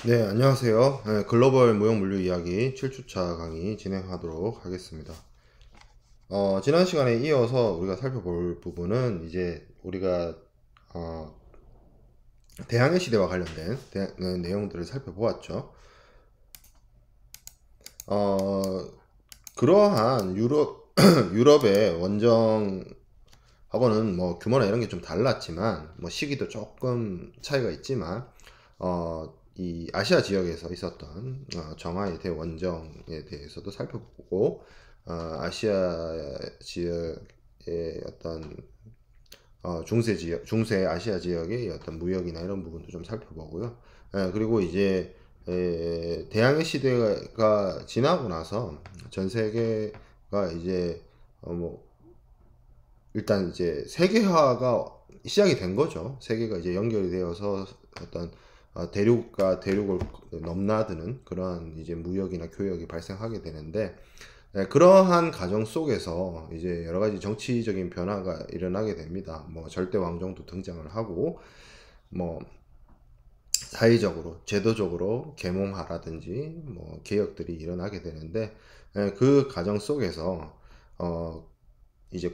네, 안녕하세요. 네, 글로벌 무형물류 이야기 7주차 강의 진행하도록 하겠습니다. 지난 시간에 이어서 우리가 살펴볼 부분은 이제 우리가 어, 대항해 시대와 관련된 내용들을 살펴보았죠. 어, 그러한 유럽의 원정하고는 뭐 규모나 이런 게 좀 달랐지만, 뭐 시기도 조금 차이가 있지만, 이 아시아 지역에서 있었던 정하의 대원정에 대해서도 살펴보고, 아시아 지역의 어떤 중세 지역, 중세 아시아 지역의 어떤 무역이나 이런 부분도 좀 살펴보고요. 그리고 이제 대항해 시대가 지나고 나서 전 세계가 이제 뭐 일단 이제 세계화가 시작이 된 거죠. 세계가 이제 연결이 되어서 어떤 대륙과 대륙을 넘나드는 그러한 이제 무역이나 교역이 발생하게 되는데, 그러한 과정 속에서 이제 여러 가지 정치적인 변화가 일어나게 됩니다. 뭐 절대 왕정도 등장을 하고, 뭐 사회적으로 제도적으로 계몽화라든지 뭐 개혁들이 일어나게 되는데, 그 과정 속에서 어 이제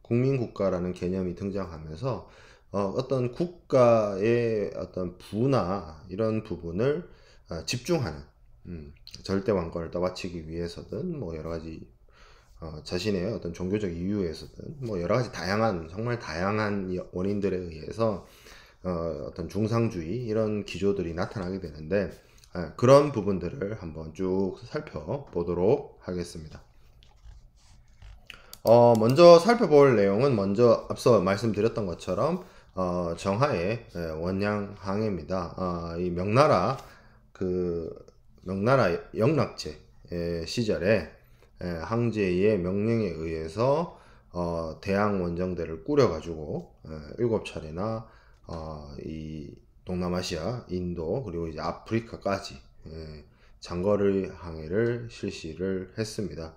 국민국가라는 개념이 등장하면서 어떤 국가의 어떤 부나 이런 부분을 집중하는, 절대 왕권을 떠받치기 위해서든 뭐 여러 가지 자신의 어떤 종교적 이유에서든 뭐 여러 가지 다양한, 정말 다양한 원인들에 의해서 어떤 중상주의 이런 기조들이 나타나게 되는데, 그런 부분들을 한번 쭉 살펴보도록 하겠습니다. 먼저 살펴볼 내용은 먼저 앞서 말씀드렸던 것처럼 정하의 원양 항해입니다. 이 명나라 영락제 시절에 황제의 명령에 의해서 대항 원정대를 꾸려가지고 7차례나 이 동남아시아, 인도, 그리고 이제 아프리카까지 장거리 항해를 실시를 했습니다.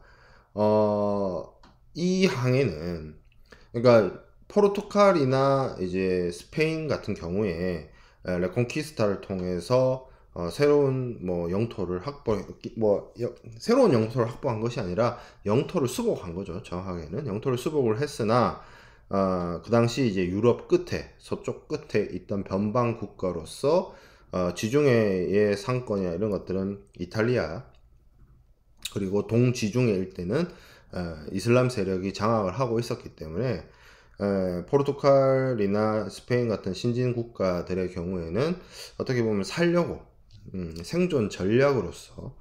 이 항해는, 그러니까 포르투갈이나 이제 스페인 같은 경우에 레콘키스타를 통해서 새로운 뭐 영토를 새로운 영토를 확보한 것이 아니라 영토를 수복한 거죠. 정확하게는 영토를 수복을 했으나 그 당시 이제 유럽 끝에, 서쪽 끝에 있던 변방 국가로서 지중해의 상권이나 이런 것들은 이탈리아, 그리고 동지중해 일대는 이슬람 세력이 장악을 하고 있었기 때문에 포르투갈이나 스페인 같은 신진 국가들의 경우에는 어떻게 보면 살려고 생존 전략으로서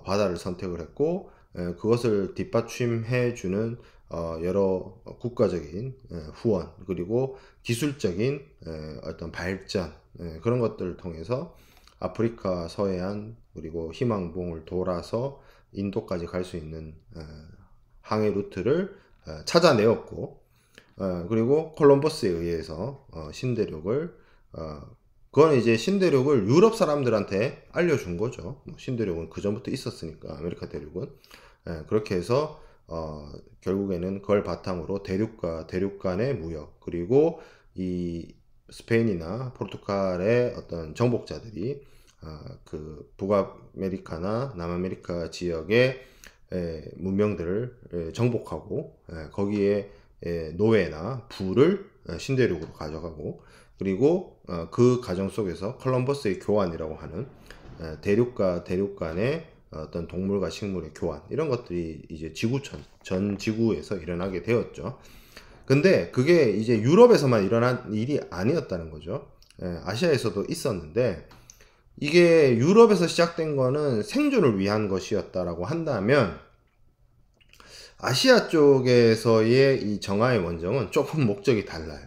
바다를 선택을 했고, 그것을 뒷받침해 주는 여러 국가적인 후원, 그리고 기술적인 어떤 발전, 그런 것들을 통해서 아프리카 서해안 그리고 희망봉을 돌아서 인도까지 갈 수 있는 항해 루트를 찾아내었고, 그리고 콜럼버스에 의해서 신대륙을 그건 이제 신대륙을 유럽 사람들한테 알려준 거죠. 뭐 신대륙은 그 전부터 있었으니까, 아메리카 대륙은. 그렇게 해서 결국에는 그걸 바탕으로 대륙과 대륙 간의 무역, 그리고 이 스페인이나 포르투갈의 어떤 정복자들이 그 북아메리카나 남아메리카 지역의 문명들을 정복하고, 거기에 노예나 부를 신대륙으로 가져가고, 그리고 그 과정 속에서 컬럼버스의 교환이라고 하는 대륙과 대륙 간의 어떤 동물과 식물의 교환, 이런 것들이 이제 전 지구에서 일어나게 되었죠. 근데 그게 이제 유럽에서만 일어난 일이 아니었다는 거죠. 아시아에서도 있었는데, 이게 유럽에서 시작된 거는 생존을 위한 것이었다라고 한다면, 아시아 쪽에서의 이 정하의 원정은 조금 목적이 달라요.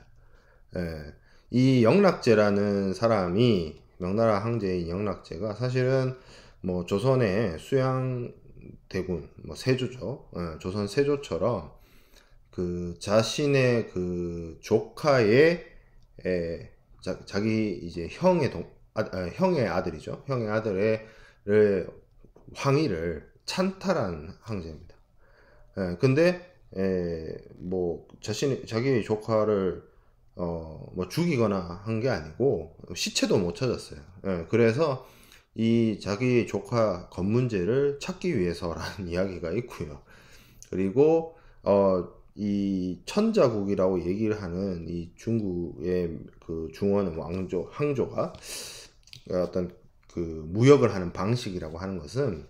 이 영락제라는 사람이, 명나라 황제인 영락제가 사실은 뭐 조선의 수양대군, 뭐 세조죠. 조선 세조처럼 그 자신의 그 조카의 자기 이제 형의 아들이죠. 형의 아들의 황위를 찬탈한 황제입니다. 근데 뭐 자기의 조카를 뭐 죽이거나 한 게 아니고 시체도 못 찾았어요. 예, 그래서 이 자기 조카 검문제를 찾기 위해서라는 이야기가 있고요. 그리고 이 천자국이라고 얘기를 하는 이 중국의 그 중원 항조가 어떤 그 무역을 하는 방식이라고 하는 것은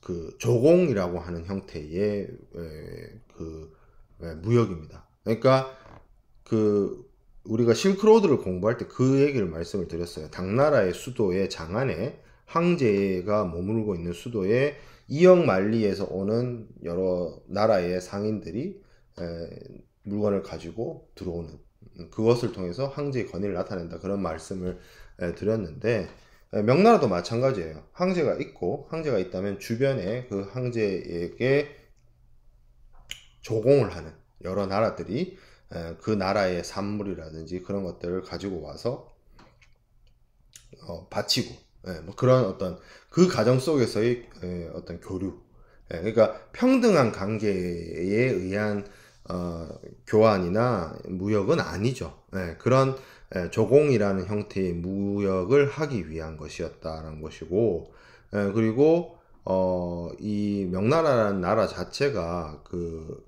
그 조공이라고 하는 형태의 무역입니다. 그러니까 그 우리가 실크로드를 공부할 때 그 얘기를 말씀을 드렸어요. 당나라의 수도의 장안에 황제가 머물고 있는 수도에 이역 만리에서 오는 여러 나라의 상인들이 물건을 가지고 들어오는, 그것을 통해서 황제의 권위를 나타낸다, 그런 말씀을 드렸는데, 명나라도 마찬가지예요. 황제가 있고, 황제가 있다면 주변에 그 황제에게 조공을 하는 여러 나라들이 그 나라의 산물이라든지 그런 것들을 가지고 와서 바치고, 뭐 그런 어떤 그 과정 속에서의 어떤 교류, 그러니까 평등한 관계에 의한 교환이나 무역은 아니죠. 그런 조공이라는 형태의 무역을 하기 위한 것이었다라는 것이고, 그리고 이 명나라라는 나라 자체가 그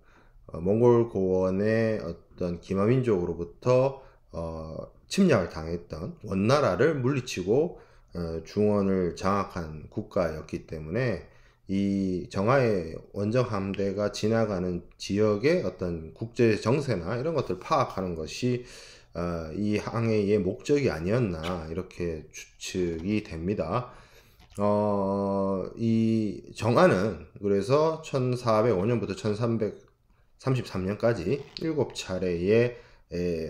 몽골 고원의 어떤 기마민족으로부터 침략을 당했던 원나라를 물리치고 중원을 장악한 국가였기 때문에 이 정하의 원정 함대가 지나가는 지역의 어떤 국제 정세나 이런 것들을 파악하는 것이 이 항해의 목적이 아니었나, 이렇게 추측이 됩니다. 이 정하는 그래서 1405년부터 1333년까지 7차례의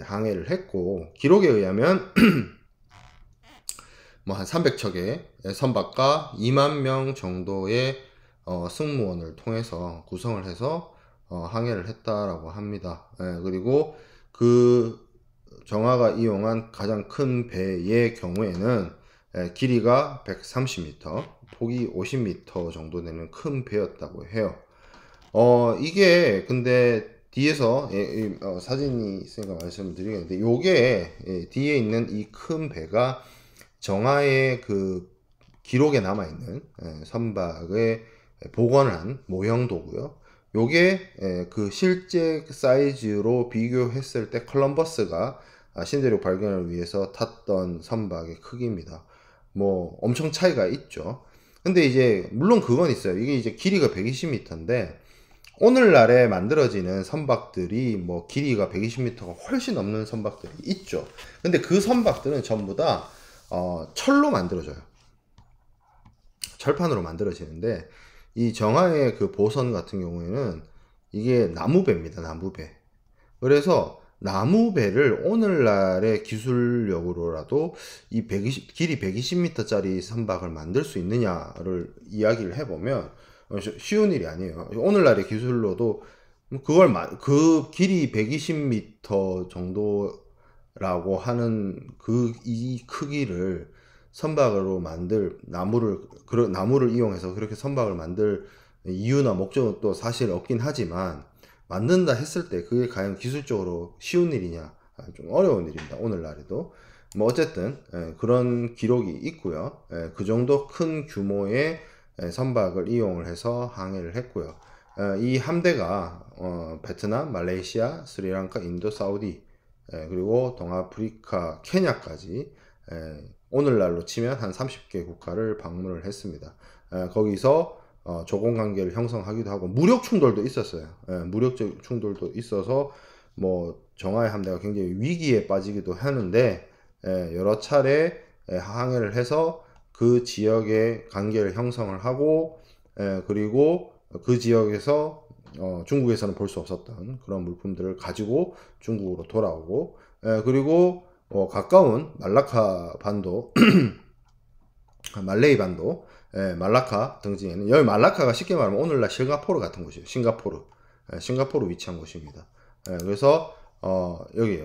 항해를 했고, 기록에 의하면 뭐 한 300척의 선박과 2만 명 정도의 승무원을 통해서 구성을 해서 항해를 했다라고 합니다. 그리고 그 정하가 이용한 가장 큰 배의 경우에는 길이가 130m, 폭이 50m 정도 되는 큰 배였다고 해요. 이게 근데 뒤에서 사진이 있으니까 말씀을 드리겠는데, 요게 뒤에 있는 이 큰 배가 정하의 그 기록에 남아있는 선박의 복원을 한 모형도고요. 요게 그 실제 사이즈로 비교했을 때 컬럼버스가 신대륙 발견을 위해서 탔던 선박의 크기입니다. 뭐 엄청 차이가 있죠. 근데 이제 물론 그건 있어요. 이게 이제 길이가 120m인데 오늘날에 만들어지는 선박들이 뭐 길이가 120m가 훨씬 넘는 선박들이 있죠. 근데 그 선박들은 전부 다 철로 만들어져요. 철판으로 만들어지는데, 이 정하의 그 보선 같은 경우에는 이게 나무배입니다. 나무배. 그래서 나무배를 오늘날의 기술력으로라도 이 길이 120m 짜리 선박을 만들 수 있느냐를 이야기를 해보면 쉬운 일이 아니에요. 오늘날의 기술로도 그걸 그 길이 120m 정도라고 하는 이 크기를 선박으로 나무를 이용해서 그렇게 선박을 만들 이유나 목적은 또 사실 없긴 하지만, 만든다 했을 때 그게 과연 기술적으로 쉬운 일이냐, 좀 어려운 일입니다. 오늘날에도. 뭐 어쨌든 그런 기록이 있고요. 그 정도 큰 규모의 선박을 이용을 해서 항해를 했고요. 이 함대가 베트남, 말레이시아, 스리랑카, 인도, 사우디, 그리고 동아프리카, 케냐까지 오늘날로 치면 한 30개 국가를 방문을 했습니다. 거기서 조공 관계를 형성하기도 하고, 무력 충돌도 있었어요. 무력적 충돌도 있어서 뭐 정하의 함대가 굉장히 위기에 빠지기도 하는데, 여러 차례 항해를 해서 그 지역의 관계를 형성을 하고, 그리고 그 지역에서 중국에서는 볼 수 없었던 그런 물품들을 가지고 중국으로 돌아오고, 그리고 가까운 말라카 반도 말레이 반도, 말라카 등지에는, 여기 말라카가 쉽게 말하면 오늘날 싱가포르 같은 곳이에요. 싱가포르 위치한 곳입니다. 그래서 여기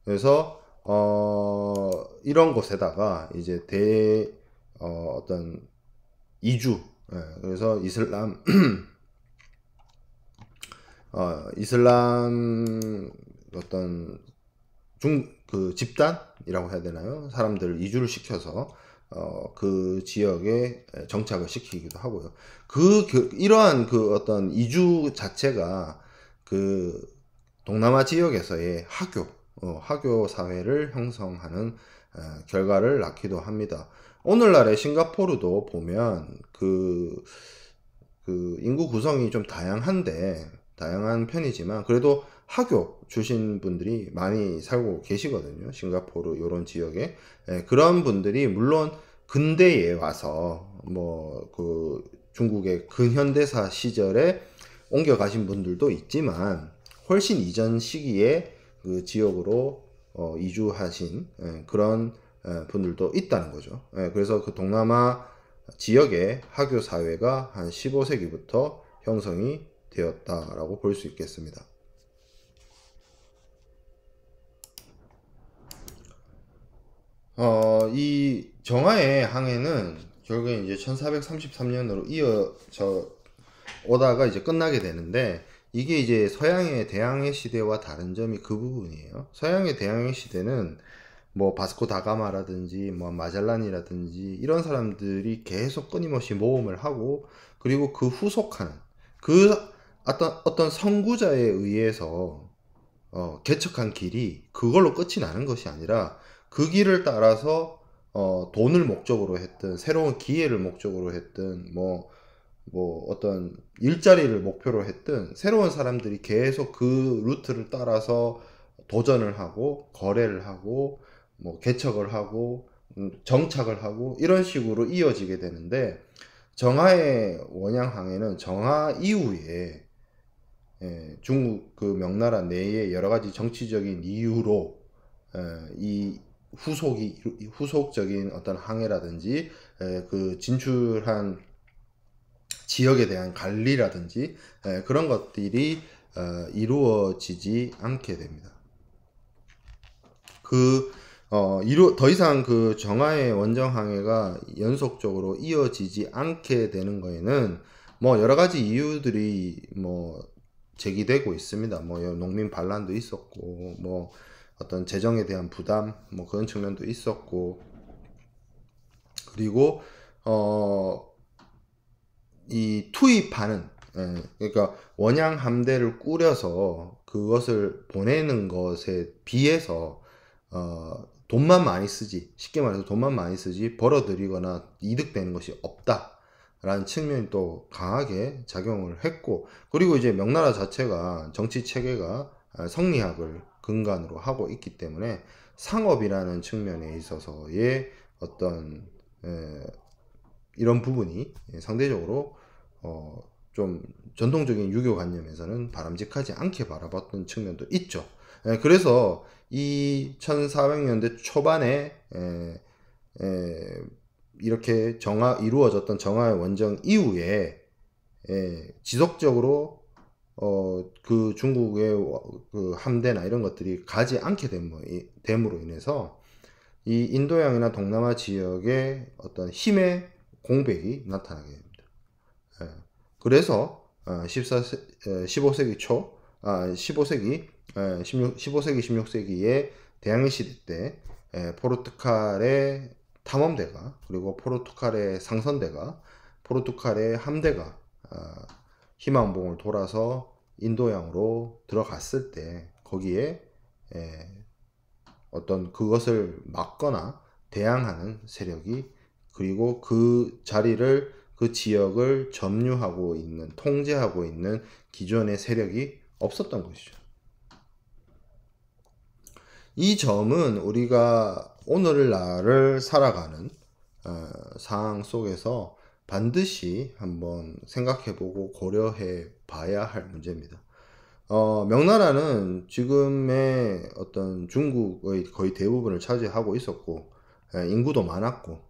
그래서 이런 곳에다가 이제 어떤 이주, 그래서 이슬람 이슬람 어떤 그 집단이라고 해야 되나요? 사람들을 이주를 시켜서 그 지역에 정착을 시키기도 하고요. 이러한 그 어떤 이주 자체가 그 동남아 지역에서의 하교 사회를 형성하는 결과를 낳기도 합니다. 오늘날의 싱가포르도 보면 그 인구 구성이 좀 다양한 편이지만 그래도 하교 출신 분들이 많이 살고 계시거든요. 싱가포르 이런 지역에. 그런 분들이 물론 근대에 와서 뭐 그 중국의 근현대사 시절에 옮겨 가신 분들도 있지만 훨씬 이전 시기에 그 지역으로 이주하신 그런 분들도 있다는 거죠. 그래서 그 동남아 지역의 하교 사회가 한 15세기부터 형성이 되었다라고 볼 수 있겠습니다. 이 정하의 항해는 결국에 이제 1433년으로 이어져 오다가 이제 끝나게 되는데, 이게 이제 서양의 대항해 시대와 다른 점이 그 부분이에요. 서양의 대항해 시대는 뭐 바스코 다가마라든지 뭐 마젤란이라든지 이런 사람들이 계속 끊임없이 모험을 하고, 그리고 그 후속하는 그 어떤 선구자에 의해서 개척한 길이 그걸로 끝이 나는 것이 아니라, 그 길을 따라서 돈을 목적으로 했든 새로운 기회를 목적으로 했든 뭐 어떤 일자리를 목표로 했든 새로운 사람들이 계속 그 루트를 따라서 도전을 하고 거래를 하고 뭐 개척을 하고 정착을 하고 이런 식으로 이어지게 되는데, 정하의 원양항해는 정하 이후에 중국 그 명나라 내의 여러 가지 정치적인 이유로 이 후속적인 어떤 항해라든지 그 진출한 지역에 대한 관리라든지 그런 것들이 이루어지지 않게 됩니다. 더 이상 그 정하의 원정 항해가 연속적으로 이어지지 않게 되는 거에는 뭐 여러 가지 이유들이 뭐 제기되고 있습니다. 뭐 농민 반란도 있었고, 뭐 어떤 재정에 대한 부담, 뭐 그런 측면도 있었고, 그리고 이 투입하는, 그러니까 원양 함대를 꾸려서 그것을 보내는 것에 비해서 돈만 많이 쓰지, 쉽게 말해서 돈만 많이 쓰지 벌어들이거나 이득되는 것이 없다라는 측면이 또 강하게 작용을 했고, 그리고 이제 명나라 자체가 정치 체계가 성리학을 근간으로 하고 있기 때문에 상업이라는 측면에 있어서의 어떤 이런 부분이 상대적으로 좀 전통적인 유교관념에서는 바람직하지 않게 바라봤던 측면도 있죠. 그래서 이 1400년대 초반에 이렇게 이루어졌던 정하의 원정 이후에 지속적으로 그 중국의 그 함대나 이런 것들이 가지 않게 됨으로 인해서 이 인도양이나 동남아 지역의 어떤 힘의 공백이 나타나게 됩니다. 그래서 15세기 초, 15세기, 16세기의 대항해 시대 때 포르투갈의 탐험대가, 그리고 포르투갈의 상선대가, 포르투갈의 함대가 희망봉을 돌아서 인도양으로 들어갔을 때 거기에 어떤 그것을 막거나 대항하는 세력이, 그리고 그 자리를, 그 지역을 점유하고 있는, 통제하고 있는 기존의 세력이 없었던 것이죠. 이 점은 우리가 오늘날을 살아가는 상황 속에서 반드시 한번 생각해보고 고려해 봐야 할 문제입니다. 명나라는 지금의 어떤 중국의 거의 대부분을 차지하고 있었고, 인구도 많았고,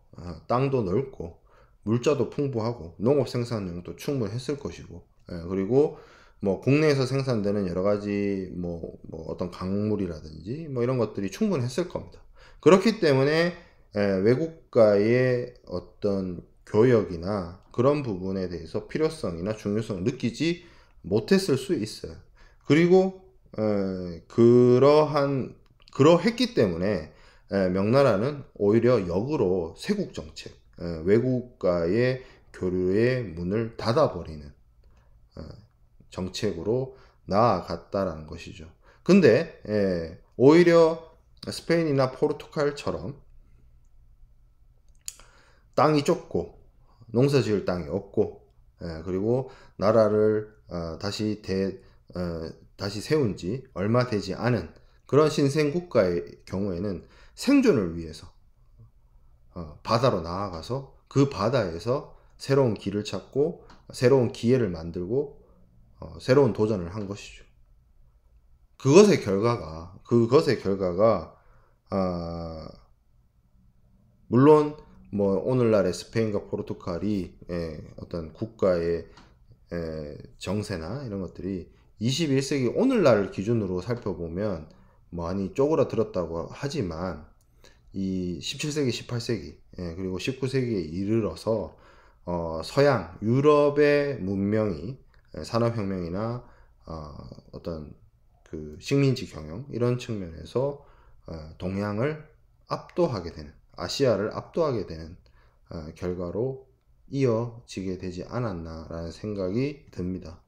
땅도 넓고, 물자도 풍부하고, 농업 생산량도 충분했을 것이고, 그리고 뭐 국내에서 생산되는 여러 가지 뭐 어떤 강물이라든지 뭐 이런 것들이 충분했을 겁니다. 그렇기 때문에 외국과의 어떤 교역이나 그런 부분에 대해서 필요성이나 중요성을 느끼지 못했을 수 있어요. 그리고 그러했기 때문에 명나라는 오히려 역으로 세국 정책, 외국과의 교류의 문을 닫아버리는 정책으로 나아갔다라는 것이죠. 근데 오히려 스페인이나 포르투갈처럼 땅이 좁고 농사 지을 땅이 없고 그리고 나라를 다시 세운 지 얼마 되지 않은 그런 신생 국가의 경우에는 생존을 위해서 바다로 나아가서 그 바다에서 새로운 길을 찾고 새로운 기회를 만들고 새로운 도전을 한 것이죠. 그것의 결과가 물론 뭐 오늘날의 스페인과 포르투갈이 어떤 국가의 정세나 이런 것들이 21세기 오늘날을 기준으로 살펴보면 많이 쪼그라들었다고 하지만 이 17세기, 18세기 그리고 19세기에 이르러서 서양 유럽의 문명이 산업혁명이나 어떤 그 식민지 경영 이런 측면에서 동양을 압도하게 되는, 아시아를 압도하게 되는 결과로 이어지게 되지 않았나라는 생각이 듭니다.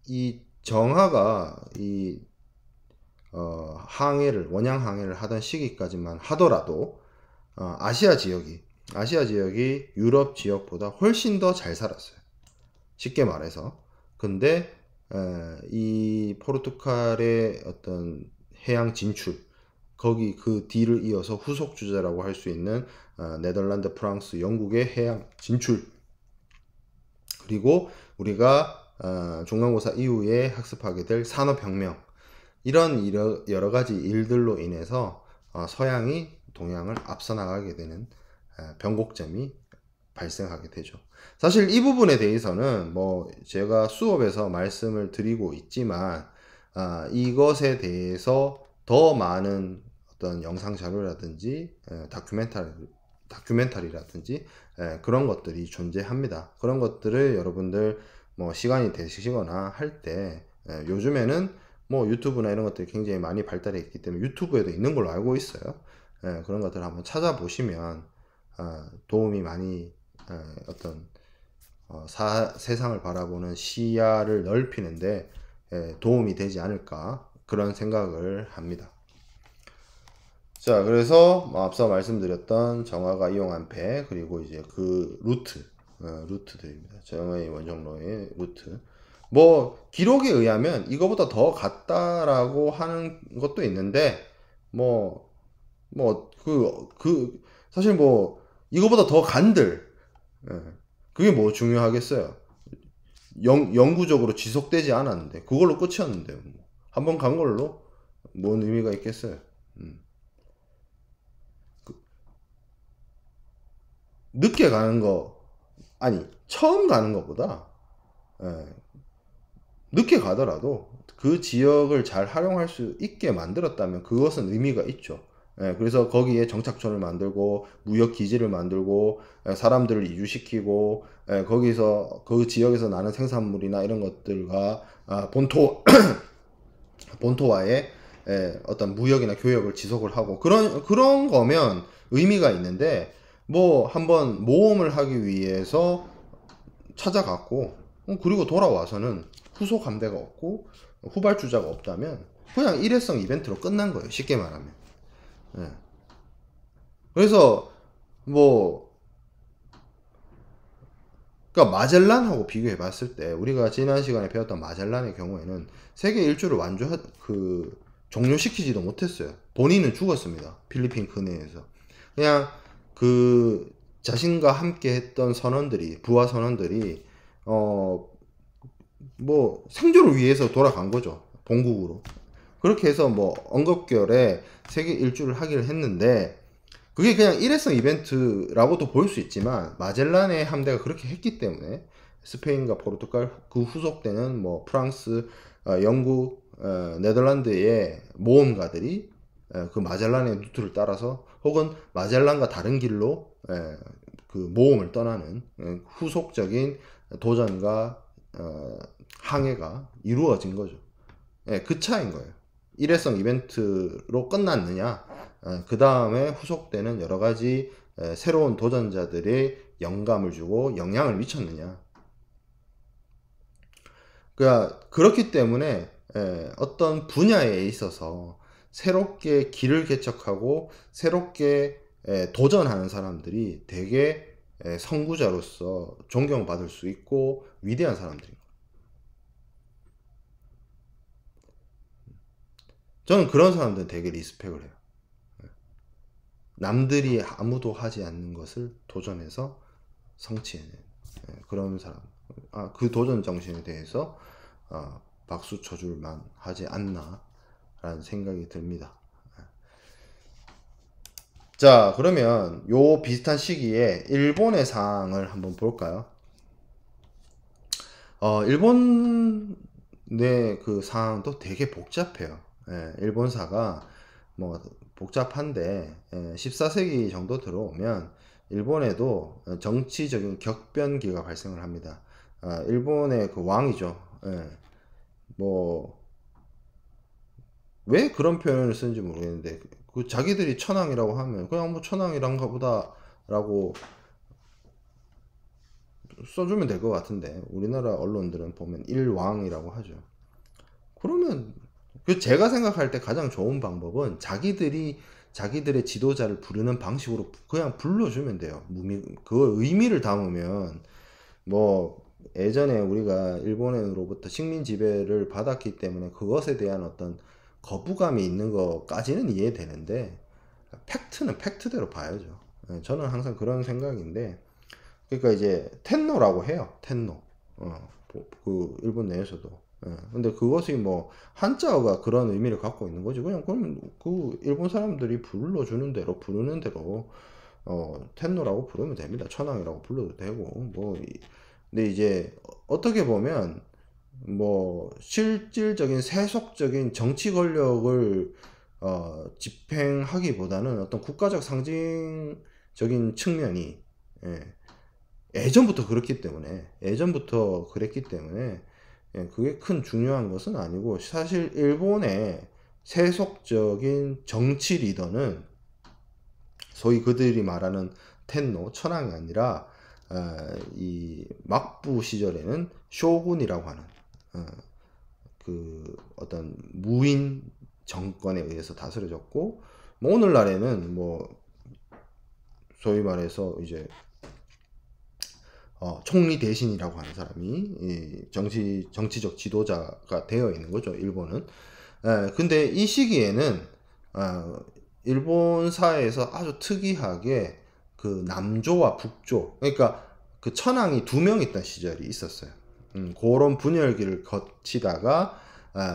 이 정하가 이 원양 항해를 하던 시기까지만 하더라도 아시아 지역이 유럽 지역보다 훨씬 더 잘 살았어요. 쉽게 말해서. 근데 이 포르투갈의 어떤 해양 진출, 거기 그 뒤를 이어서 후속 주자라고 할 수 있는 네덜란드, 프랑스, 영국의 해양 진출, 그리고 우리가 중간고사 이후에 학습하게 될 산업혁명, 이런 여러 가지 일들로 인해서 서양이 동양을 앞서 나가게 되는 변곡점이 발생하게 되죠. 사실 이 부분에 대해서는 뭐 제가 수업에서 말씀을 드리고 있지만 이것에 대해서 더 많은 어떤 영상 자료라든지 다큐멘터리라든지 그런 것들이 존재합니다. 그런 것들을 여러분들 뭐 시간이 되시거나 할 때 요즘에는 뭐 유튜브나 이런 것들이 굉장히 많이 발달해 있기 때문에 유튜브에도 있는 걸로 알고 있어요. 그런 것들을 한번 찾아보시면 도움이 많이 어떤 세상을 바라보는 시야를 넓히는데 도움이 되지 않을까 그런 생각을 합니다. 자, 그래서 앞서 말씀드렸던 정화가 이용한 배, 그리고 이제 그 루트들입니다. 정화의 원정로의 루트. 뭐 기록에 의하면 이거보다 더 갔다라고 하는 것도 있는데 사실 뭐 이거보다 더 간들 그게 뭐 중요하겠어요. 영구적으로 지속되지 않았는데 그걸로 끝이었는데 한번 간 걸로 뭔 의미가 있겠어요. 늦게 가는 거, 아니 처음 가는 것보다 늦게 가더라도 그 지역을 잘 활용할 수 있게 만들었다면 그것은 의미가 있죠. 그래서 거기에 정착촌을 만들고 무역 기지를 만들고 사람들을 이주시키고 거기서 그 지역에서 나는 생산물이나 이런 것들과 본토와의 어떤 무역이나 교역을 지속을 하고 그런 거면 의미가 있는데 뭐 한번 모험을 하기 위해서 찾아갔고 그리고 돌아와서는 후속 함대가 없고 후발주자가 없다면 그냥 일회성 이벤트로 끝난 거예요. 쉽게 말하면. 그래서 뭐 그러니까 마젤란하고 비교해 봤을 때 우리가 지난 시간에 배웠던 마젤란의 경우에는 세계 일주를 종료시키지도 못했어요. 본인은 죽었습니다. 필리핀 근해에서. 그냥 그 자신과 함께 했던 부하 선원들이 뭐 생존을 위해서 돌아간 거죠. 본국으로. 그렇게 해서 뭐 엉겁결에 세계 일주를 하기를 했는데 그게 그냥 일회성 이벤트라고도 볼 수 있지만 마젤란의 함대가 그렇게 했기 때문에 스페인과 포르투갈 그 후속되는 뭐 프랑스, 영국, 네덜란드의 모험가들이 그 마젤란의 루트를 따라서 혹은 마젤란과 다른 길로 그 모험을 떠나는 후속적인 도전과 항해가 이루어진 거죠. 예, 그 차인 거예요. 일회성 이벤트로 끝났느냐, 그 다음에 후속되는 여러 가지 새로운 도전자들의 영감을 주고 영향을 미쳤느냐. 그러니까 그렇기 때문에 어떤 분야에 있어서 새롭게 길을 개척하고 새롭게 도전하는 사람들이 되게 선구자로서 존경받을 수 있고 위대한 사람들입니다. 저는 그런 사람들은 되게 리스펙을 해요. 남들이 아무도 하지 않는 것을 도전해서 성취해낸 그런 사람. 그 도전 정신에 대해서 박수 쳐줄만 하지 않나 라는 생각이 듭니다. 자, 그러면 요 비슷한 시기에 일본의 상황을 한번 볼까요? 일본의 그 상황도 되게 복잡해요. 일본사가 뭐 복잡한데 14세기 정도 들어오면 일본에도 정치적인 격변기가 발생을 합니다. 일본의 그 왕이죠. 뭐 왜 그런 표현을 쓰는지 모르겠는데 그 자기들이 천황이라고 하면 그냥 뭐 천황이란가 보다 라고 써주면 될 것 같은데 우리나라 언론들은 보면 일왕이라고 하죠. 그러면 그 제가 생각할 때 가장 좋은 방법은 자기들의 지도자를 부르는 방식으로 그냥 불러주면 돼요. 그 의미를 담으면 뭐 예전에 우리가 일본으로부터 식민 지배를 받았기 때문에 그것에 대한 어떤 거부감이 있는 것까지는 이해되는데 팩트는 팩트대로 봐야죠. 저는 항상 그런 생각인데 그러니까 이제 텐노라고 해요. 텐노. 그 일본 내에서도. 근데 그것이 뭐 한자어가 그런 의미를 갖고 있는 거지. 그냥 그러면 그 일본 사람들이 불러주는 대로 부르는 대로 텐노라고 부르면 됩니다. 천황이라고 불러도 되고 뭐 근데 이제 어떻게 보면 뭐 실질적인 세속적인 정치 권력을 집행하기보다는 어떤 국가적 상징적인 측면이 예전부터 그랬기 때문에 그게 큰 중요한 것은 아니고 사실 일본의 세속적인 정치 리더는 소위 그들이 말하는 텐노 천황이 아니라 이 막부 시절에는 쇼군이라고 하는 그 어떤 무인 정권에 의해서 다스려졌고 뭐 오늘날에는 뭐 소위 말해서 이제 총리 대신이라고 하는 사람이 정치적 지도자가 되어 있는 거죠. 일본은. 근데 이 시기에는 일본 사회에서 아주 특이하게 그 남조와 북조, 그러니까 그 천황이 2명 있던 시절이 있었어요. 그런 분열기를 거치다가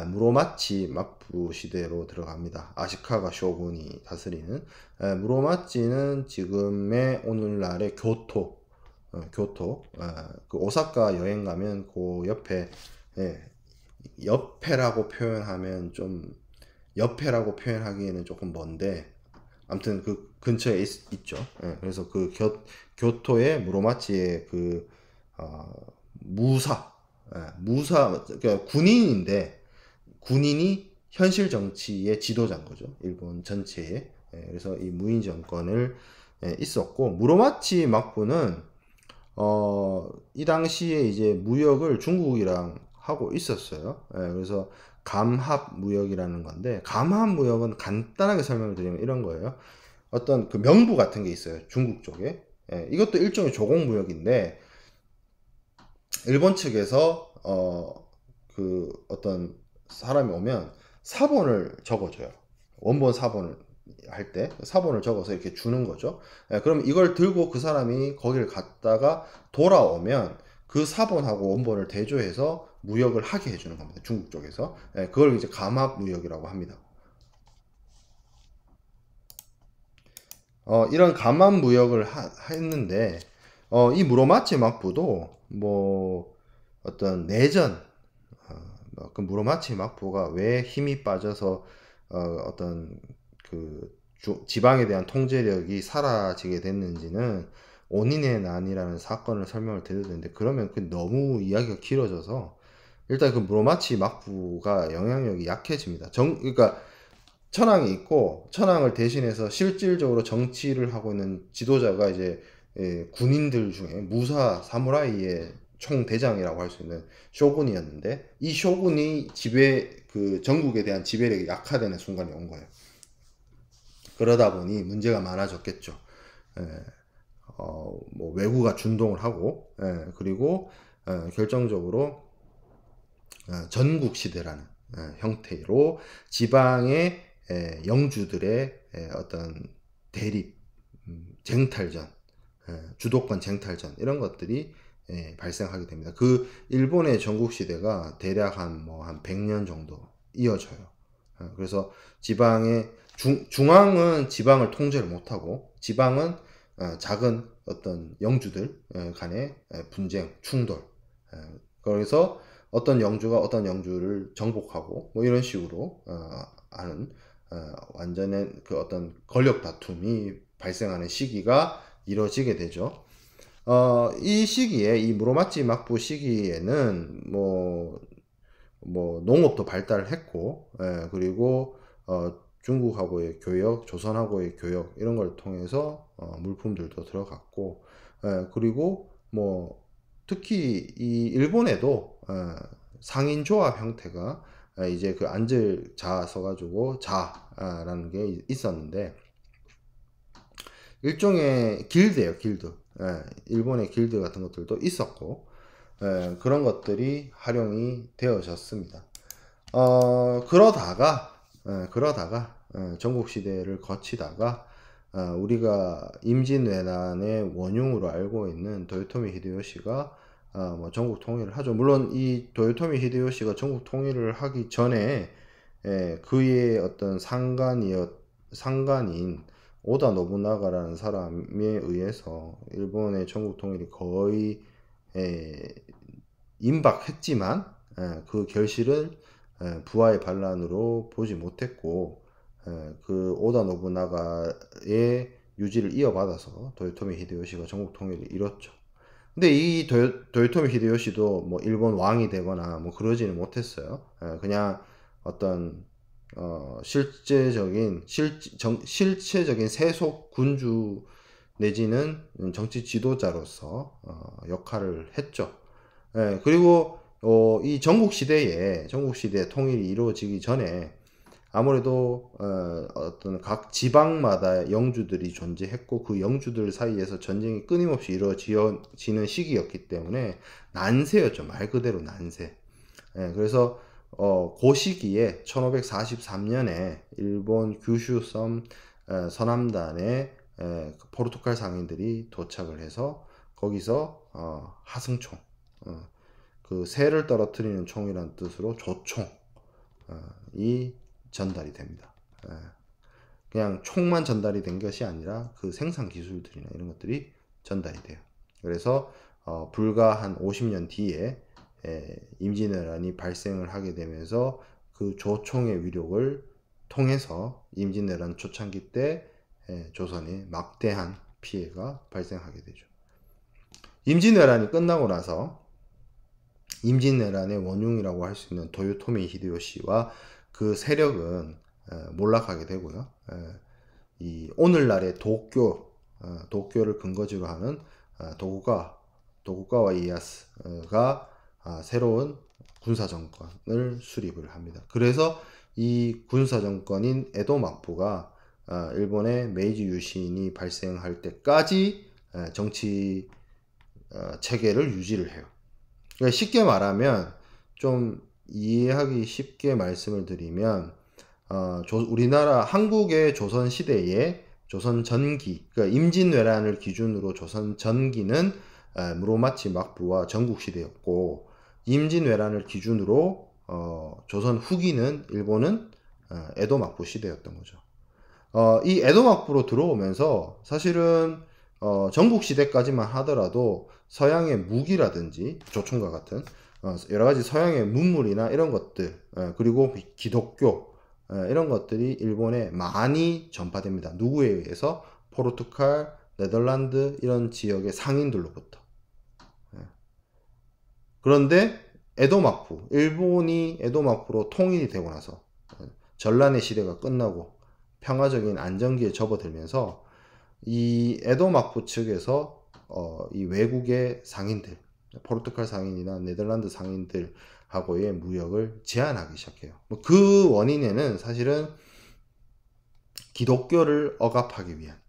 무로마치 막부 시대로 들어갑니다. 아시카가 쇼군이 다스리는. 무로마치는 지금의 오늘날의 교토, 그 오사카 여행 가면 그 옆에 옆에라고 표현하기에는 조금 먼데 아무튼 그 근처에 있죠. 그래서 그 교토의 무로마치의 그 무사 그러니까 군인인데 군인이 현실 정치의 지도자인 거죠. 일본 전체에. 그래서 이 무인 정권을 있었고 무로마치 막부는 이 당시에 이제 무역을 중국이랑 하고 있었어요. 그래서 감합 무역이라는 건데 감합 무역은 간단하게 설명을 드리면 이런 거예요. 어떤 그 명부 같은 게 있어요. 중국 쪽에. 이것도 일종의 조공 무역인데 일본 측에서 그 어떤 사람이 오면 사본을 적어줘요. 원본 사본을 할 때 사본을 적어서 이렇게 주는 거죠. 그럼 이걸 들고 그 사람이 거기를 갔다가 돌아오면 그 사본하고 원본을 대조해서 무역을 하게 해주는 겁니다. 중국 쪽에서. 그걸 이제 감합 무역이라고 합니다. 이런 감합 무역을 했는데 이 무로마치 막부도 뭐 어떤 내전 그 무로마치 막부가 왜 힘이 빠져서 어떤 그 지방에 대한 통제력이 사라지게 됐는지는 오닌의 난이라는 사건을 설명을 드려야 되는데 그러면 너무 이야기가 길어져서 일단 그 무로마치 막부가 영향력이 약해집니다. 그러니까 천황이 있고 천황을 대신해서 실질적으로 정치를 하고 있는 지도자가 이제 군인들 중에 무사 사무라이의 총대장이라고 할 수 있는 쇼군이었는데 이 쇼군이 그 전국에 대한 지배력이 약화되는 순간이 온 거예요. 그러다 보니 문제가 많아졌겠죠. 뭐 외구가 준동을 하고 그리고 결정적으로 전국시대라는 형태로 지방의 영주들의 어떤 대립, 쟁탈전, 주도권 쟁탈전 이런 것들이 발생하게 됩니다. 그 일본의 전국시대가 대략 한 100년 정도 이어져요. 그래서 지방의 중앙은 지방을 통제를 못하고 지방은 작은 어떤 영주들 간의 분쟁, 충돌, 그래서 어떤 영주가 어떤 영주를 정복하고 뭐 이런 식으로 하는 완전히 그 어떤 권력 다툼이 발생하는 시기가 이뤄지게 되죠. 이 시기에 이 무로마치 막부 시기에는 뭐 농업도 발달했고 그리고 중국하고의 교역, 조선하고의 교역 이런 걸 통해서 물품들도 들어갔고 그리고 뭐 특히 이 일본에도 상인조합 형태가 이제 그 앉을 자 써가지고 자라는 게 있었는데 일종의 길드예요, 길드. 일본의 길드 같은 것들도 있었고 그런 것들이 활용이 되어졌습니다. 그러다가 전국시대를 거치다가 우리가 임진왜란의 원흉으로 알고 있는 도요토미 히데요시가 뭐 전국 통일을 하죠. 물론 이 도요토미 히데요시가 전국 통일을 하기 전에 그의 어떤 상간인 오다 노부나가라는 사람에 의해서 일본의 전국 통일이 거의 임박했지만 그 결실은 부하의 반란으로 보지 못했고 그 오다 노부나가의 유지를 이어받아서 도요토미 히데요시가 전국 통일을 이뤘죠. 근데 이 도요토미 히데요시도 뭐 일본 왕이 되거나 뭐 그러지는 못했어요. 그냥 어떤 실체적인 세속 군주 내지는 정치 지도자로서 역할을 했죠. 그리고 이 전국시대에 통일이 이루어지기 전에 아무래도 어떤 각 지방마다 영주들이 존재했고 그 영주들 사이에서 전쟁이 끊임없이 이루어지는 시기였기 때문에 난세였죠. 말 그대로 난세. 그래서 그 시기에 1543년에 일본 규슈섬 서남단에 포르투갈 상인들이 도착을 해서 거기서 하승총, 그 새를 떨어뜨리는 총이란 뜻으로 조총이 전달이 됩니다. 그냥 총만 전달이 된 것이 아니라 그 생산 기술들이나 이런 것들이 전달이 돼요. 그래서 불과 한 50년 뒤에 임진왜란이 발생을 하게 되면서 그 조총의 위력을 통해서 임진왜란 초창기 때 조선에 막대한 피해가 발생하게 되죠. 임진왜란이 끝나고 나서 임진왜란의 원흉이라고 할 수 있는 도요토미 히데요시와 그 세력은 몰락하게 되고요. 이 오늘날의 도쿄를 근거지로 하는 도쿠가와 이에야스가 새로운 군사정권을 수립을 합니다. 그래서 이 군사정권인 에도 막부가 일본의 메이지 유신이 발생할 때까지 정치 체계를 유지를 해요. 그러니까 쉽게 말하면 좀 이해하기 쉽게 말씀을 드리면 우리나라 한국의 조선 시대에 조선 전기, 그러니까 임진왜란을 기준으로 조선 전기는 무로마치 막부와 전국 시대였고 임진왜란을 기준으로 조선 후기는 일본은 에도 막부 시대였던 거죠. 이 에도 막부로 들어오면서 사실은 전국 시대까지만 하더라도 서양의 무기라든지 조총과 같은 여러 가지 서양의 문물이나 이런 것들 그리고 기독교 이런 것들이 일본에 많이 전파됩니다. 누구에 의해서? 포르투갈 네덜란드 이런 지역의 상인들로부터. 그런데 에도마프, 일본이 에도마프로 통일이 되고 나서 전란의 시대가 끝나고 평화적인 안정기에 접어들면서 이 에도마프 측에서 이 외국의 상인들, 포르투갈 상인이나 네덜란드 상인들하고의 무역을 제한하기 시작해요. 그 원인에는 사실은 기독교를 억압하기 위한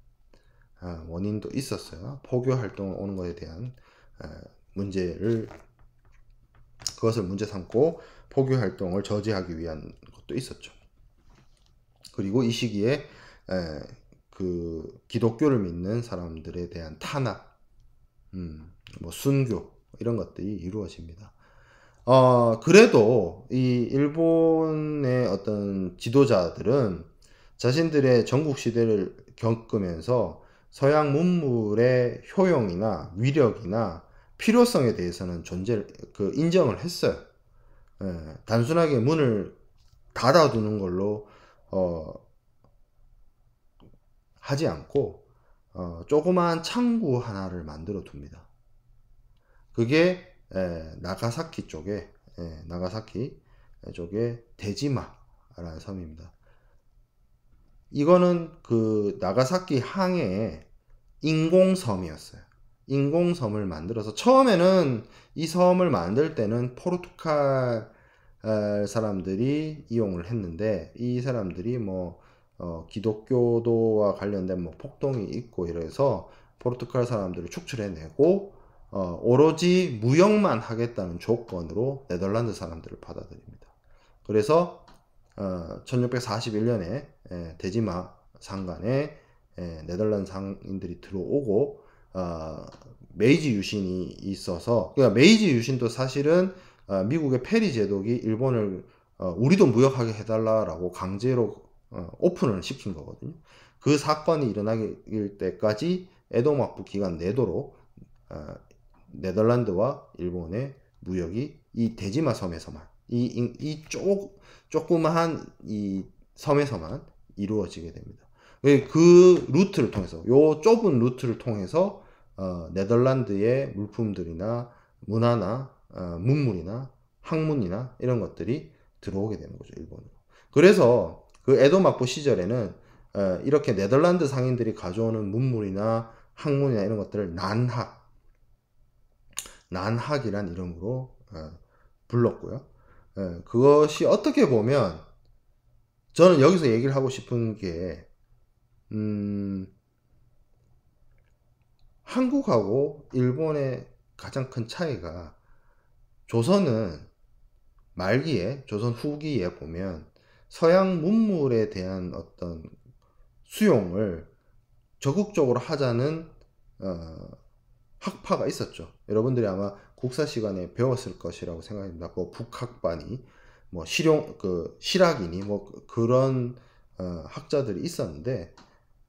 원인도 있었어요. 포교 활동을 오는 것에 대한 문제를, 그것을 문제 삼고 포교 활동을 저지하기 위한 것도 있었죠. 그리고 이 시기에 그 기독교를 믿는 사람들에 대한 탄압, 뭐 순교 이런 것들이 이루어집니다. 그래도 이 일본의 어떤 지도자들은 자신들의 전국 시대를 겪으면서 서양 문물의 효용이나 위력이나 필요성에 대해서는 인정을 했어요. 단순하게 문을 닫아두는 걸로 하지 않고 조그마한 창구 하나를 만들어 둡니다. 그게 나가사키 쪽에 데지마라는 섬입니다. 이거는 그 나가사키 항해의 인공섬이었어요. 인공섬을 만들어서, 처음에는 이 섬을 만들 때는 포르투갈 사람들이 이용을 했는데, 이 사람들이 뭐 기독교도와 관련된 뭐 폭동이 있고 이래서 포르투갈 사람들을 축출해내고 오로지 무역만 하겠다는 조건으로 네덜란드 사람들을 받아들입니다. 그래서 1641년에 데지마 상간에 네덜란드 상인들이 들어오고 메이지 유신이 있어서, 그러니까 메이지 유신도 사실은 미국의 페리 제독이 일본을 우리도 무역하게 해달라라고 강제로 오픈을 시킨 거거든요. 그 사건이 일어나길 때까지 에도마프 기간 내도록 네덜란드와 일본의 무역이 이 데지마 섬에서만, 조그마한 이 섬에서만 이루어지게 됩니다. 그 루트를 통해서, 요 좁은 루트를 통해서 네덜란드의 물품들이나 문화나 문물이나 학문이나 이런 것들이 들어오게 되는 거죠, 일본으로. 그래서 그 에도마프 시절에는 이렇게 네덜란드 상인들이 가져오는 문물이나 학문이나 이런 것들을 난학이란 이름으로 불렀고요. 그것이 어떻게 보면, 저는 여기서 얘기를 하고 싶은 게 한국하고 일본의 가장 큰 차이가, 조선은 말기에, 조선 후기에 보면 서양 문물에 대한 어떤 수용을 적극적으로 하자는 학파가 있었죠. 여러분들이 아마 국사 시간에 배웠을 것이라고 생각합니다. 그 북학반이 뭐 실학이니 뭐 그런 학자들이 있었는데,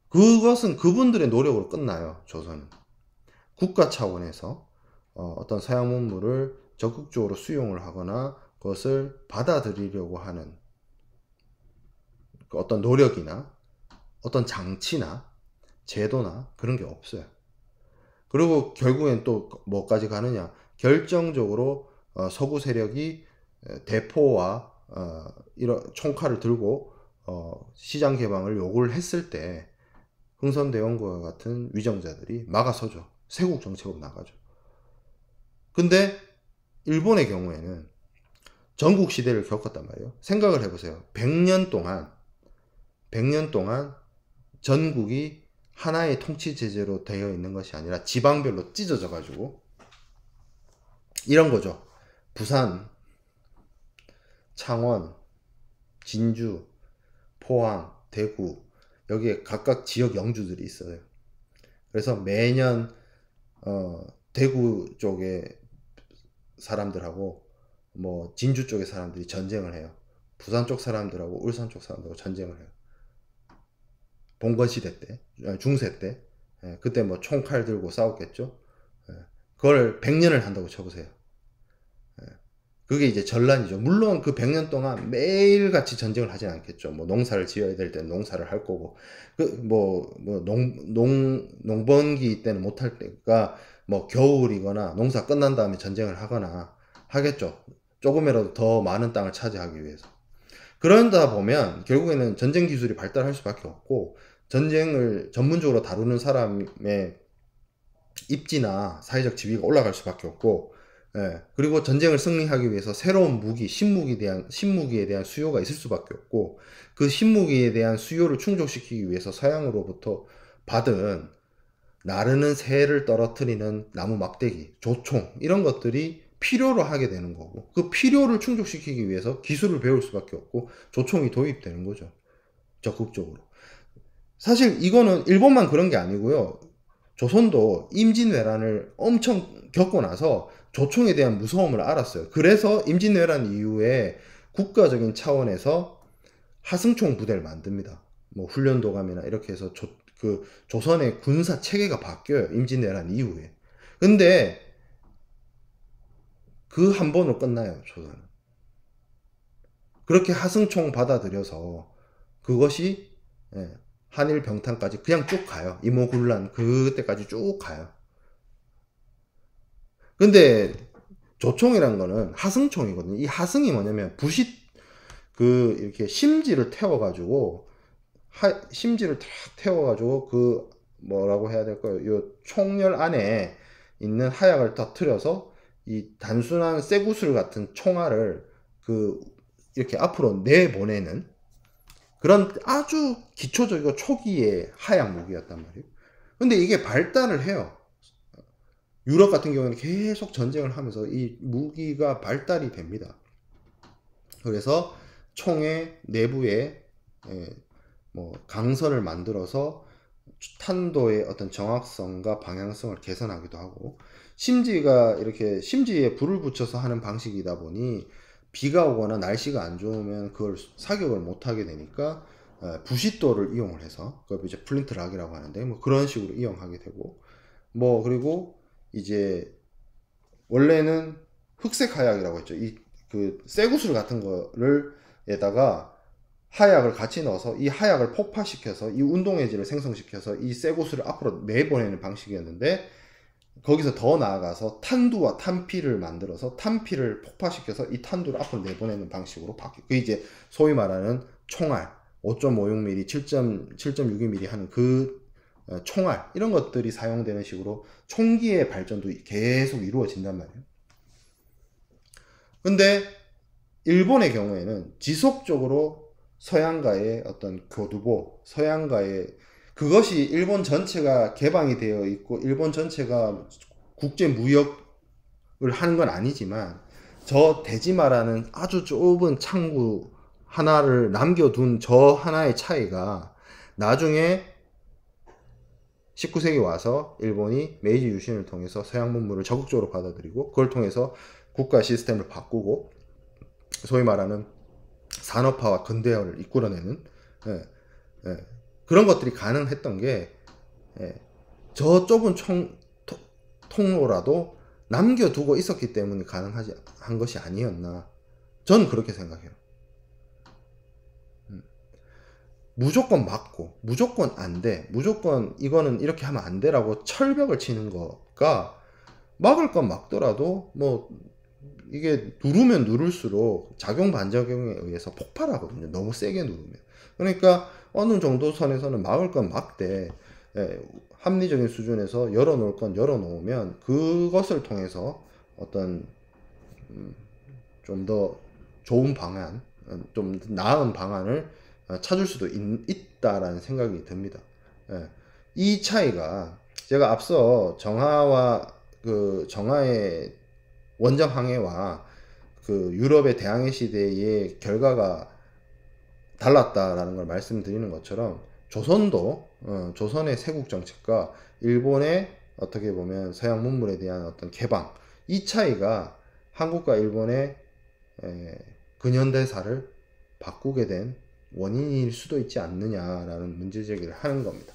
그것은 그분들의 노력으로 끝나요. 조선은 국가 차원에서 어떤 서양 문물을 적극적으로 수용을 하거나 그것을 받아들이려고 하는 어떤 노력이나 어떤 장치나 제도나 그런 게 없어요. 그리고 결국엔 또 뭐까지 가느냐, 결정적으로 서구 세력이 대포와 이런 총칼을 들고 시장 개방을 요구를 했을 때 흥선대원과 같은 위정자들이 막아서죠. 세국 정책으로 나가죠. 근데 일본의 경우에는 전국 시대를 겪었단 말이에요. 생각을 해보세요. 100년 동안 전국이 하나의 통치 제재로 되어 있는 것이 아니라 지방별로 찢어져 가지고 이런 거죠. 부산, 창원, 진주, 포항, 대구, 여기에 각각 지역 영주들이 있어요. 그래서 매년 대구 쪽에 사람들하고 뭐 진주 쪽의 사람들이 전쟁을 해요. 부산 쪽 사람들하고 울산 쪽 사람들하고 전쟁을 해요. 봉건시대 때, 중세 때, 그때 뭐 총칼 들고 싸웠겠죠. 그걸 100년을 한다고 쳐보세요. 그게 이제 전란이죠. 물론 그 100년 동안 매일같이 전쟁을 하진 않겠죠. 뭐 농사를 지어야 될 때는 농사를 할 거고, 농번기 때는 못 할 때가 뭐 겨울이거나 농사 끝난 다음에 전쟁을 하거나 하겠죠. 조금이라도 더 많은 땅을 차지하기 위해서. 그러다 보면 결국에는 전쟁 기술이 발달할 수밖에 없고, 전쟁을 전문적으로 다루는 사람의 입지나 사회적 지위가 올라갈 수밖에 없고, 예, 그리고 전쟁을 승리하기 위해서 새로운 무기, 신무기에 대한 수요가 있을 수밖에 없고, 그 신무기에 대한 수요를 충족시키기 위해서 서양으로부터 받은 나르는 새를 떨어뜨리는 나무 막대기, 조총, 이런 것들이 필요로 하게 되는 거고, 그 필요를 충족시키기 위해서 기술을 배울 수밖에 없고, 조총이 도입되는 거죠. 적극적으로. 사실 이거는 일본만 그런 게 아니고요. 조선도 임진왜란을 엄청 겪고 나서 조총에 대한 무서움을 알았어요. 그래서 임진왜란 이후에 국가적인 차원에서 하승총 부대를 만듭니다. 뭐 훈련도감이나 이렇게 해서 조선의 군사 체계가 바뀌어요. 임진왜란 이후에. 근데 그 한 번으로 끝나요. 조선은. 그렇게 하승총 받아들여서 그것이, 예, 한일 병탄까지 그냥 쭉 가요. 이모군란 그때까지 쭉 가요. 근데 조총이란 거는 하승총이거든요. 이 하승이 뭐냐면 이렇게 심지를 태워가지고, 심지를 탁 태워가지고 그 뭐라고 해야 될까요? 요 총열 안에 있는 하약을 터트려서 이 단순한 쇠구슬 같은 총알을 이렇게 앞으로 내보내는 그런 아주 기초적이고 초기의 하약 무기였단 말이에요. 근데 이게 발달을 해요. 유럽 같은 경우에는 계속 전쟁을 하면서 이 무기가 발달이 됩니다. 그래서 총의 내부에 뭐 강선을 만들어서 탄도의 어떤 정확성과 방향성을 개선하기도 하고, 심지에 불을 붙여서 하는 방식이다 보니 비가 오거나 날씨가 안 좋으면 그걸 사격을 못 하게 되니까 부싯돌을 이용을 해서, 그걸 이제 플린트락이라고 하는데, 뭐 그런 식으로 이용하게 되고, 뭐 그리고 이제 원래는 흑색 하약이라고 했죠. 그 쇠구슬 같은 거를 에다가 하약을 같이 넣어서 이 하약을 폭파시켜서 이 운동해지를 생성시켜서 이 쇠구슬을 앞으로 내보내는 방식이었는데, 거기서 더 나아가서 탄두와 탄피를 만들어서 탄피를 폭파시켜서 이 탄두를 앞으로 내보내는 방식으로 바뀌고, 그 이제 소위 말하는 총알 5.56mm, 7.62mm 하는 그 총알, 이런 것들이 사용되는 식으로 총기의 발전도 계속 이루어진단 말이에요. 근데 일본의 경우에는 지속적으로 서양과의 어떤 교두보, 그것이 일본 전체가 개방이 되어 있고 일본 전체가 국제 무역을 하는 건 아니지만, 저 대지마라는 아주 좁은 창구 하나를 남겨둔 저 하나의 차이가 나중에 19세기 와서 일본이 메이지 유신을 통해서 서양 문물을 적극적으로 받아들이고, 그걸 통해서 국가 시스템을 바꾸고 소위 말하는 산업화와 근대화를 이끌어내는, 그런 것들이 가능했던 게, 저 좁은 통로라도 남겨두고 있었기 때문에 가능한 것이 아니었나, 저는 그렇게 생각해요. 무조건 맞고 무조건 안 돼, 무조건 이거는 이렇게 하면 안 돼라고 철벽을 치는 거가, 막을 건 막더라도 뭐 이게 누르면 누를수록 작용 반작용에 의해서 폭발하거든요. 너무 세게 누르면. 그러니까 어느 정도 선에서는 막을 건 막되, 합리적인 수준에서 열어놓을 건 열어놓으면 그것을 통해서 어떤 좀 더 좋은 방안, 좀 나은 방안을 찾을 수도 있다라는 생각이 듭니다. 이 차이가 제가 앞서 정하의 원정 항해와 그 유럽의 대항해 시대의 결과가 달랐다라는 걸 말씀드리는 것처럼, 조선의 세국 정책과 일본의 어떻게 보면 서양 문물에 대한 어떤 개방, 이 차이가 한국과 일본의 근현대사를 바꾸게 된 원인일 수도 있지 않느냐라는 문제제기를 하는 겁니다.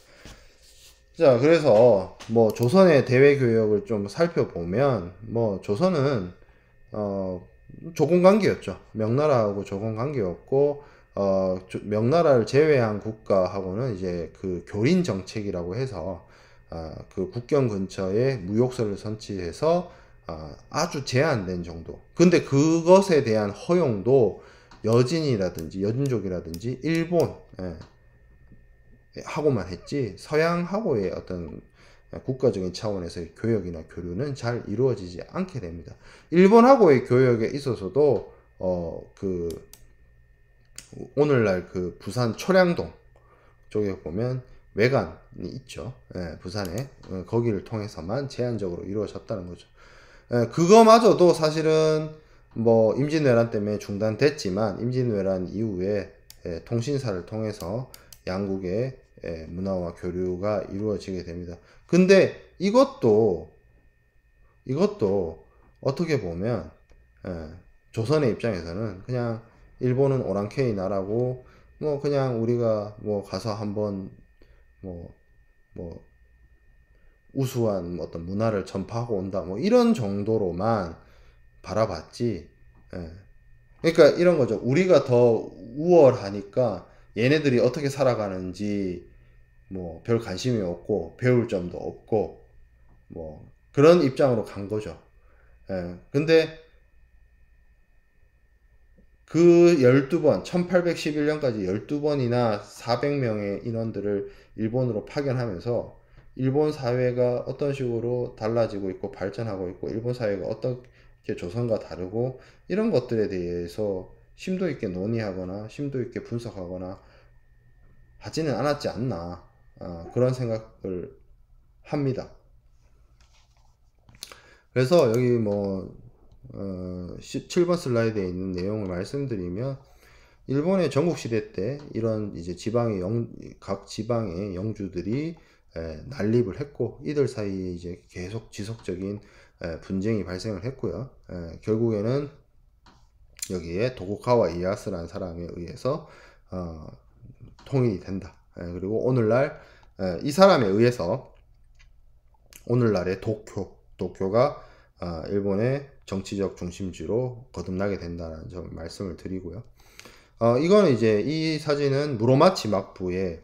자, 그래서 조선의 대외 교역을 좀 살펴보면, 조선은 조공 관계였죠. 명나라하고 조공 관계였고, 명나라를 제외한 국가하고는 이제 그 교린 정책이라고 해서, 그 국경 근처에 무역선을 선치해서, 아주 제한된 정도. 근데 그것에 대한 허용도 여진이라든지 여진족이라든지 일본, 하고만 했지, 서양하고의 어떤 국가적인 차원에서의 교역이나 교류는 잘 이루어지지 않게 됩니다. 일본하고의 교역에 있어서도 그 오늘날 그 부산 초량동 쪽에 보면 외관이 있죠. 부산에 거기를 통해서만 제한적으로 이루어졌다는 거죠. 그거마저도 사실은 뭐 임진왜란 때문에 중단됐지만 임진왜란 이후에 통신사를 통해서 양국의 문화와 교류가 이루어지게 됩니다. 근데 이것도 어떻게 보면 조선의 입장에서는 그냥 일본은 오랑캐의 나라고 뭐 그냥 우리가 뭐 가서 한번 뭐 우수한 어떤 문화를 전파하고 온다 뭐 이런 정도로만 바라봤지. 그러니까 이런 거죠. 우리가 더 우월하니까 얘네들이 어떻게 살아가는지 뭐 별 관심이 없고 배울 점도 없고 뭐 그런 입장으로 간 거죠. 근데 그 12번, 1811년까지 12번이나 400명의 인원들을 일본으로 파견하면서 일본 사회가 어떤 식으로 달라지고 있고 발전하고 있고 일본 사회가 어떻게 조선과 다르고 이런 것들에 대해서 심도 있게 논의하거나 심도 있게 분석하거나 하지는 않았지 않나, 그런 생각을 합니다. 그래서 여기 뭐 17번 슬라이드에 있는 내용을 말씀드리면 일본의 전국시대 때 이런 이제 각 지방의 영주들이 난립을 했고 이들 사이에 이제 계속 지속적인 분쟁이 발생을 했고요. 결국에는 여기에 도쿠가와 이에야스라는 사람에 의해서 통일이 된다. 그리고 오늘날 이 사람에 의해서 오늘날의 도쿄가 일본의 정치적 중심지로 거듭나게 된다는 점을 말씀을 드리고요. 이거는 이제 이 사진은 무로마치 막부의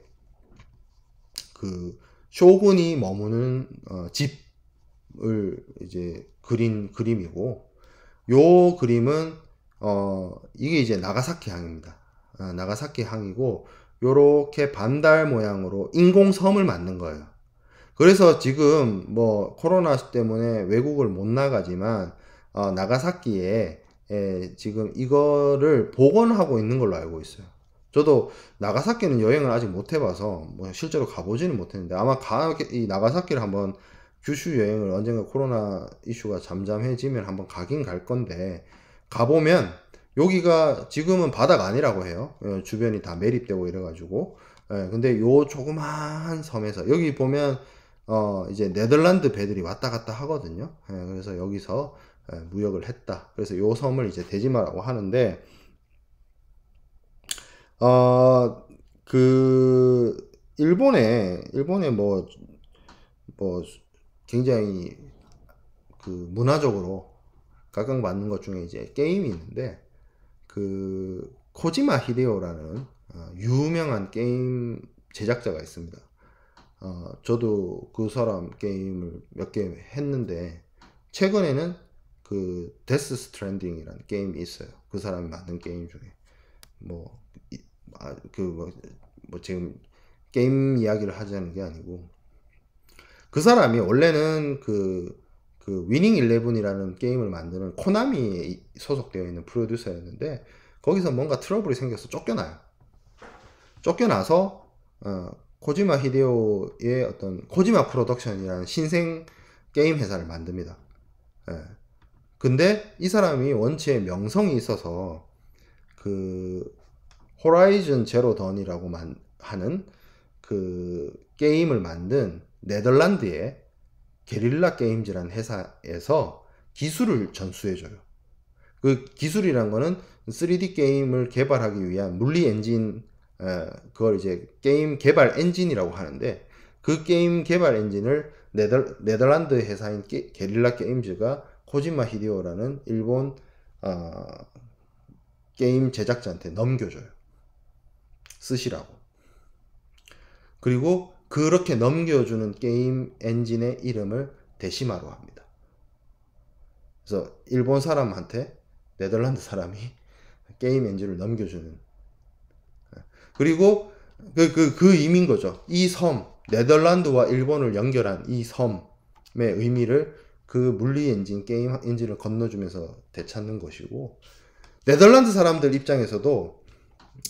그 쇼군이 머무는 집을 이제 그린 그림이고, 요 그림은 이게 이제 나가사키 항입니다. 나가사키 항이고 요렇게 반달 모양으로 인공섬을 만든 거예요. 그래서 지금 뭐 코로나 때문에 외국을 못 나가지만 나가사키에 지금 이거를 복원하고 있는 걸로 알고 있어요. 저도 나가사키는 여행을 아직 못 해봐서 뭐 실제로 가보지는 못했는데 아마 이 나가사키를 한번 규슈 여행을 언젠가 코로나 이슈가 잠잠해지면 한번 가긴 갈 건데, 가보면 여기가 지금은 바다가 아니라고 해요. 주변이 다 매립되고 이래가지고. 근데 요 조그마한 섬에서 여기 보면 이제 네덜란드 배들이 왔다 갔다 하거든요. 그래서 여기서 무역을 했다. 그래서 요 섬을 이제 데지마라고 하는데, 그 일본에 뭐 굉장히 그 문화적으로 각광받는 것 중에 이제 게임이 있는데, 그 코지마 히데오라는 유명한 게임 제작자가 있습니다. 저도 그 사람 게임을 몇 개 했는데 최근에는 그 데스 스트랜딩이라는 게임이 있어요. 그 사람이 만든 게임 중에 뭐 지금 게임 이야기를 하자는 게 아니고, 그 사람이 원래는 그 위닝 11이라는 게임을 만드는 코나미에 소속되어 있는 프로듀서였는데 거기서 뭔가 트러블이 생겨서 쫓겨나서 코지마 히데오의 어떤 코지마 프로덕션이라는 신생 게임 회사를 만듭니다. 근데 이 사람이 원체 명성이 있어서 그 호라이즌 제로 던이라고 하는 그 게임을 만든 네덜란드의 게릴라 게임즈라는 회사에서 기술을 전수해줘요. 그 기술이란 거는 3D 게임을 개발하기 위한 물리 엔진, 그걸 이제 게임 개발 엔진이라고 하는데, 그 게임 개발 엔진을 네덜란드 회사인 게릴라 게임즈가 코지마 히데오라는 일본 어, 게임 제작자한테 넘겨줘요. 쓰시라고. 그리고 그렇게 넘겨주는 게임 엔진의 이름을 데시마로 합니다. 그래서 일본 사람한테 네덜란드 사람이 게임 엔진을 넘겨주는. 그리고 그 의미인 거죠. 이 섬, 네덜란드와 일본을 연결한 이 섬의 의미를 그 물리 엔진, 게임 엔진을 건너주면서 되찾는 것이고, 네덜란드 사람들 입장에서도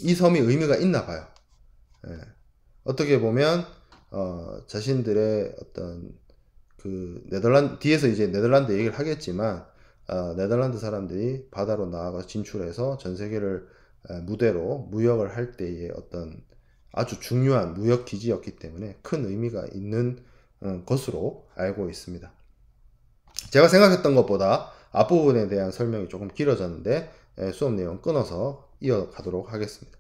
이 섬이 의미가 있나 봐요. 예. 어떻게 보면 자신들의 어떤 그 네덜란드 뒤에서 이제 네덜란드 얘기를 하겠지만 네덜란드 사람들이 바다로 나아가 진출해서 전 세계를 무대로 무역을 할 때의 어떤 아주 중요한 무역 기지였기 때문에 큰 의미가 있는 것으로 알고 있습니다. 제가 생각했던 것보다 앞부분에 대한 설명이 조금 길어졌는데 수업 내용 끊어서 이어가도록 하겠습니다.